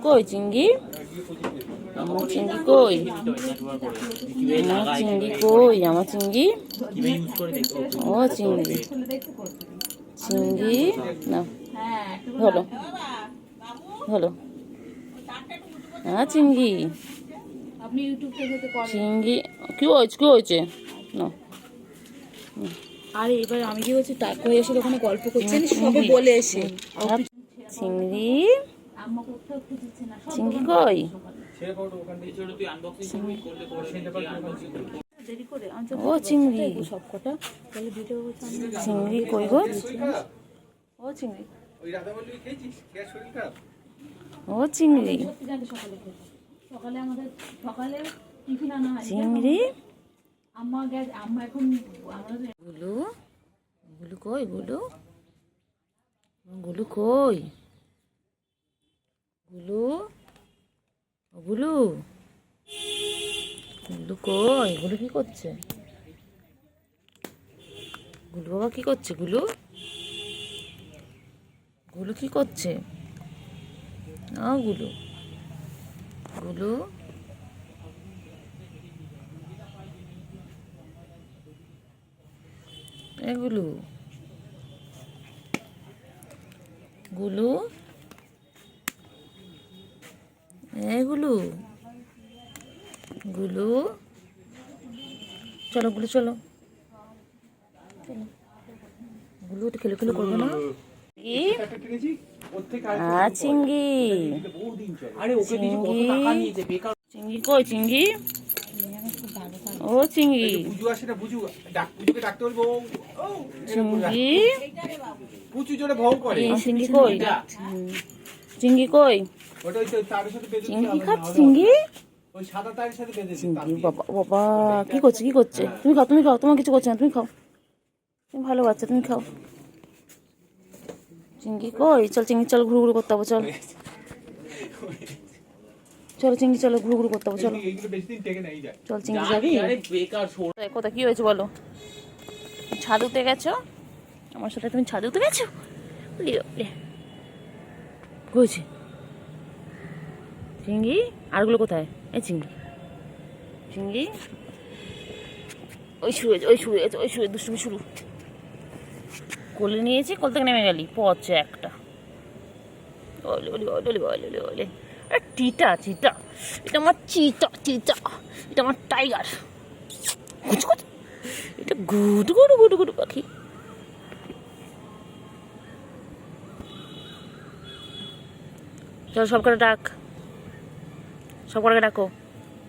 কই চিংড়ি? আমার চিংড়ি কই? আমার চিংড়ি কই? আমার চিংড়ি? ও চিংড়ি, চিংড়ি না হলো হলো। হ্যাঁ চিংড়ি, চিংড়ি কি হয়েছে? কি হয়েছে না? আর এবার আমি কি হচ্ছে টাকা এসে ওখানে গল্প করছি সবে বলে এসে চিংড়ি, চিংড়ি কই? ও চিংড়ি, সবকটা তাহলে ভিডিও চিংড়ি কই গো? ও চিংড়ি, ও চিংড়ি, সকালে আমাদের সকালে টিফিন আনা হয় চিংড়ি। আম্মা এখন আমাদের গুলু, গুলু কই? গুলু, গুলু কই? গুলু, গুলু, গুলু কই? গুলু কি করছে? গুলু বাবা কি করছে? গুলু, গুলু কি করছে? গুলু, গুলু, গুলু, গুলু, গুলু, গুলু, চলো গুলু চলো, গুলু একটু খেলে খেলে করবো না? চিংড়ি, চিংড়ি কই? চিংড়ি, ও চিংড়ি, চিংড়ি, চিংড়ি কই? চিংড়ি কই? চিংড়ি কি খাচ্ছি? চিংড়ি, চিংড়ি বাবা বাবা কি করছে? কি করছে? তুমি খাও, তুমি খাও, তোমার কিছু করছে না, তুমি খাও, তুমি ভালো বাচ্চা, তুমি খাও। চিংড়ি কই? চল চিংড়ি, চল ঘুরু ঘুরু করতে হবে, চল চলো চিংড়ি, চলো ঘুরু ঘুরু করতে হবে, চলো চল চিংড়ি যাবি কোথায়? কি হয়েছে বলো? ছাদ উঠে গেছো আমার সাথে? তুমি ছাদে উঠে গেছো? হয়েছে চিংড়ি, আরগুলো কোথায়? এই চিংড়ি, চিংড়ি ওই শুয়ে, ওই শুয়ে, ওই শুয়ে দুষ্টুমি শুরু। কোলে নিয়েছি, কোল থেকে নেমে গেলি পচে একটা। ওলে ওলে ওলে ওলে ওলে ওলে, চিতা, চিতা, এটা আমার চিতা, চিতা, এটা আমার টাইগার, এটা গুড গুড গুড গুড পাখি। চল সবকটা ডাক, সবকটাকে ডাকো,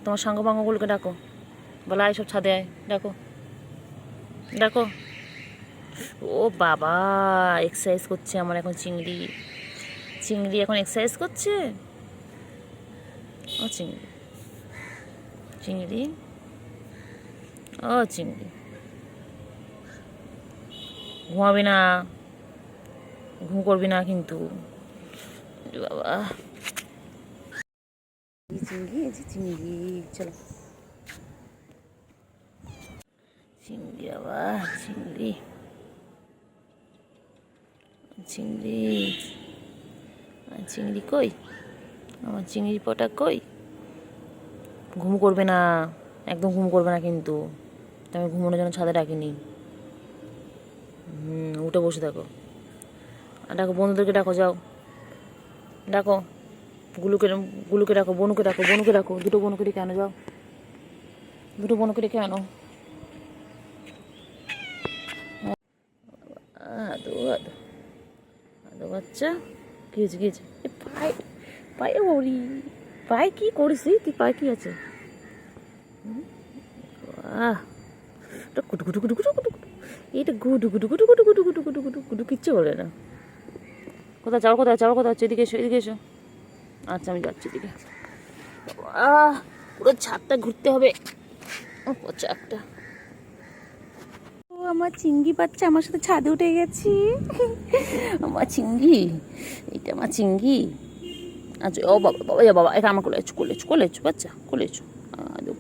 তোমার সাঙ্গ পাঙ্গগুলোকে ডাকো, বলা এইসব ছাদে আয়, ডাকো ডাকো। ও বাবা এক্সারসাইজ করছে আমার এখন চিংড়ি, চিংড়ি এখন এক্সারসাইজ করছে। ও চিংড়ি, চিংড়ি, ও চিংড়ি, ঘুমাবি না, ঘুম করবি না কিন্তু বাবা। চিংড়ি, এই যে চিংড়ি, চলো চিংড়ি বাবা, চিংড়ি, চিংড়ি, চিংড়ি কই? আমার চিংড়ি পটা কই? ঘুম করবে না, একদম ঘুম করবে না কিন্তু, আমি ঘুমানোর জন্য ছাদে ডাকিনি। উঠে বসে থাকো, আর ডাকো বন্ধুদেরকে, ডাকো যাও, ডাকো গুলুকে, গুলুকে ডাকো, বনুকে ডাকো, বনুকে ডাকো, দুটো বনুকে ডেকে আনো, যাও দুটো বনুকে ডেকে আনো। আদো আদো আদো বাচ্চা, কি হয়েছে? কি হয়েছে? পায়ে, পায়ে ওরি, পায়ে কি করিস তুই? পায়ে কি আছে? গুটু গুটু গুটু গুটু গুটু, এটা গুটু গুটু গুটু গুটু গুটু গুটু গুটু গুটু গুটু, কিচ্ছু বলে না। কোথায় যাও? কোথায় যাও? কোথায় হচ্ছে? এদিকে এসো, এদিকে এসো। আচ্ছা আমি যাচ্ছি এদিকে। পুরো ছাদটা ঘুরতে হবে, পচা একটা। আমার চিংড়ি বাচ্চা আমার সাথে ছাদে উঠে গেছি। আমার চিংড়ি, এটা আমার চিংড়ি। আচ্ছা ও বাবা বাবা, বাবা এটা আমার কোলে কোলে কোলে বাচ্চা, কোলে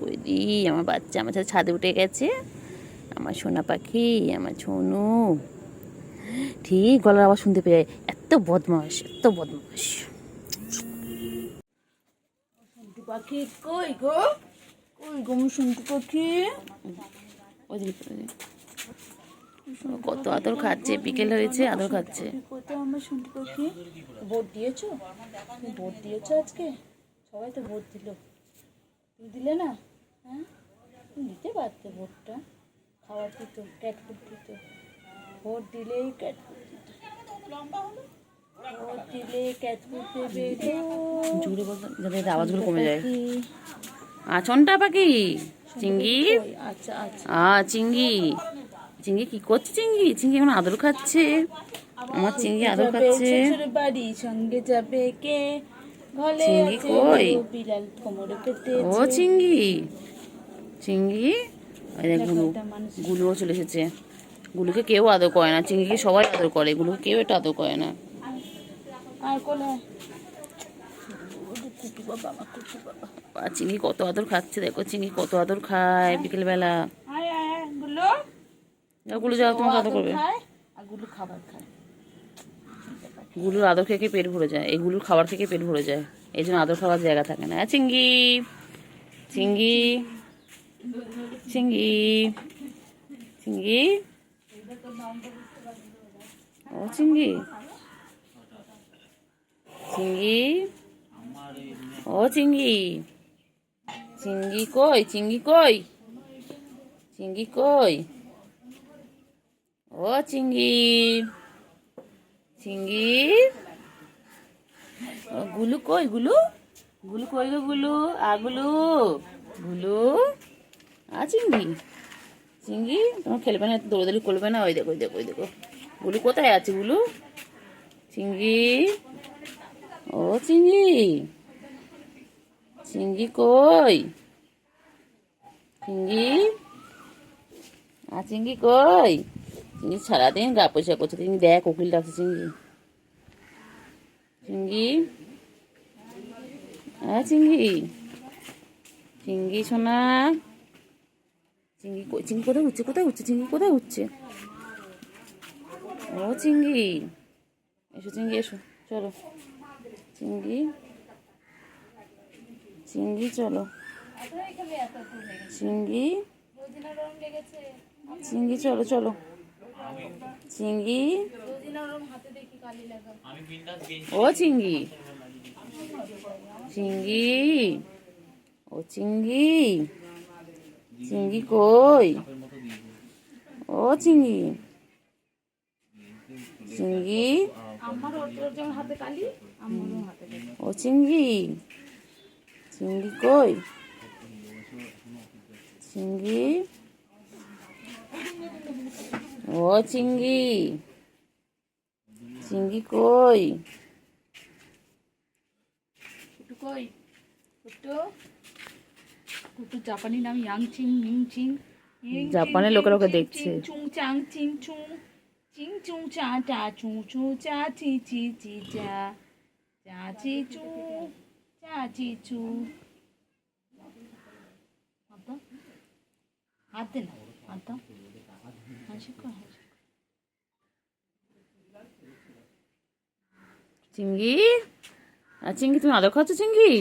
করে দি। আমার বাচ্চা আমার সাথে ছাদে উঠে গেছে, আমার সোনা পাখি, আমার ছোনু। ঠিক গলার আওয়াজ শুনতে পেয়ে, এত বদমাস, এত বদমাস। পাখি কই গো, কই গো আমার সোনটু পাখি? কত আদর খাচ্ছে, বিকেল হয়েছে আদর খাচ্ছে। কোথায় আমার সোনটু পাখি? ভোট দিয়েছো? তুমি ভোট দিয়েছো আজকে? সবাই তো ভোট দিল, তুমি দিলে না? হ্যাঁ, তুমি দিতে পারতে ভোটটা, খাবার দিত, ক্যাট ফুড দিত। ভোট দিলেই ক্যাট ফুড দিত, ভোট দিলে ক্যাট ফুড দেবে গো। জোরে বলতো যাতে আওয়াজগুলো কমে যায়। আচনটা পাখি চিঙ্গি। আচ্ছা আচ্ছা, চিঙ্গি, চিঙ্গি কি করছে? চিঙ্গি, চিঙ্গি এখন আদর খাচ্ছে। আমার চিঙ্গি আদর খাচ্ছে। শ্বশুর বাড়ি সঙ্গে যাবে কে? ঘরে চিঙ্গি আছে কই? বড় বিড়াল কোমরে পেতে। ও চিঙ্গি, চিঙ্গি। ওই দেখ গুলু, একটা মানুষ গুলুও চলে এসেছে। গুলুকে কেউ আদর করে না, চিঙ্গিকে সবাই আদর করে, গুলুকে কেউ এটা আদর করে না। আর কোলে কুকু বাবা, আমার কুকু বাবা। আর চিঙ্গি কত আদর খাচ্ছে, দেখো চিঙ্গি কত আদর খায় বিকেলবেলা। আয় আয় আয় গুলো, যাও গুলু যাও, তোমাকে আদর করবে। খায় আর গুলো খাবার খায়। গুলুর আদর খেয়ে পেট ভরে যায়, এই গুলুর খাবার থেকে পেট ভরে যায়, এই জন্য আদর খাওয়ার জায়গা থাকে না। চিঙ্গি, চিঙ্গি, চিঙ্গি, চিঙ্গি। ও চিঙ্গি, চিঙ্গি, ও চিঙ্গি, চিঙ্গি কই? চিঙ্গি কই? চিঙ্গি কই? ও চিঙ্গি, চিঙ্গি। ও গুলু কই? গুলু, গুলু কই গো? গুলু গুলু, গুলু চিঙ্গি, চিঙ্গি তোমার খেলবে না, দৌড়াদৌড়ি করবে না। ওই দেখো, ওই দেখো, ওই দেখো গুলু কোথায় আছে? গুলু, চিঙ্গি, ও চিঙ্গি, চিঙ্গি কই? চিঙ্গি, চিঙ্গি কই? চিঙ্গি সারাদিন গা পয়সা করছে। চিঙ্গি দেখ উকিল ডাকছে। চিঙ্গি, চিঙ্গি, চিঙ্গি, চিঙ্গি সোনা, চিঙ্গি কই? চিঙ্গি কোথায় উঠছে? কোথায় উঠছে? চিঙ্গি কোথায় উঠছে? ও চিঙ্গি, এসো চিঙ্গি এসো, চলো চিঙ্গি, চিঙ্গি চলো, চিঙ্গি, চিঙ্গি চলো চলো, চিঙ্গি, ও চিঙ্গি, চিঙ্গি, ও চিঙ্গি, চিঙ্গি কই? ও চিঙ্গি, চিঙ্গি, ও চিঙ্গি, চিঙ্গি কই? চিঙ্গি, ও চিঙ্গি, চিঙ্গি কই? কুটু কই? কুটু, কুটু জাপানি নাম ইয়াং চিং মিং চিং। জাপানের লোকেরা ওকে দেখছে। চুং চাং চিং চুং, চিং চুং চা টা চুং চু চা চি চি চি চা, চা চি চু, চা চি চু। হাত দে না, হাত দাও, হাসি কর, হাসি। চিঙ্গি, চিঙ্গি তুমি আদর খাচ্ছ? চিঙ্গি,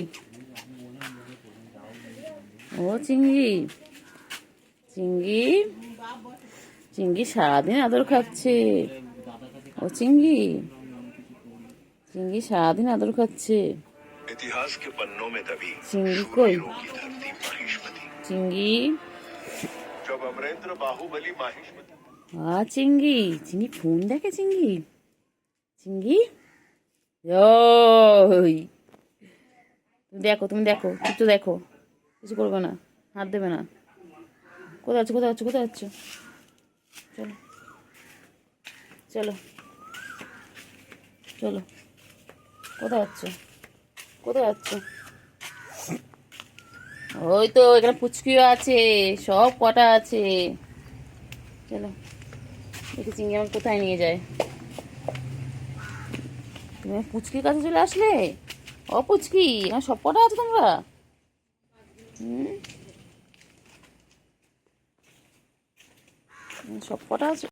ও চিঙ্গি, চিঙ্গি, চিঙ্গি সারাদিন আদর খাচ্ছে। ও চিঙ্গি, চিঙ্গি সারাদিন আদর খাচ্ছে। इतिहास के पन्नों में दबी चिंगी कोई? शूरवीरों की धरती माहिष्मती, চিঙ্গি, जब अमरेंद्र बाहुबली माहिष्मती। চিঙ্গি, চিঙ্গি ফোন দেখে। চিঙ্গি, চিঙ্গি, ওই তুমি দেখো, তুমি দেখো, একটু দেখো, কিছু করবে না, হাত দেবে না। কোথায় আছো? কোথায় আছো? কোথায় আছো? চলো চলো চলো, কোথায় আছো? কোথায় আছো? ওই তো এখানে পুচকিও আছে, সব কটা আছে। চলো দেখি চিংড়ি আমার কোথায় নিয়ে যায়। তুমি পুচকির কাছে চলে আসলে? ও পুচকি, আমার সব কটা আছে তোমরা? সব কটা আছে।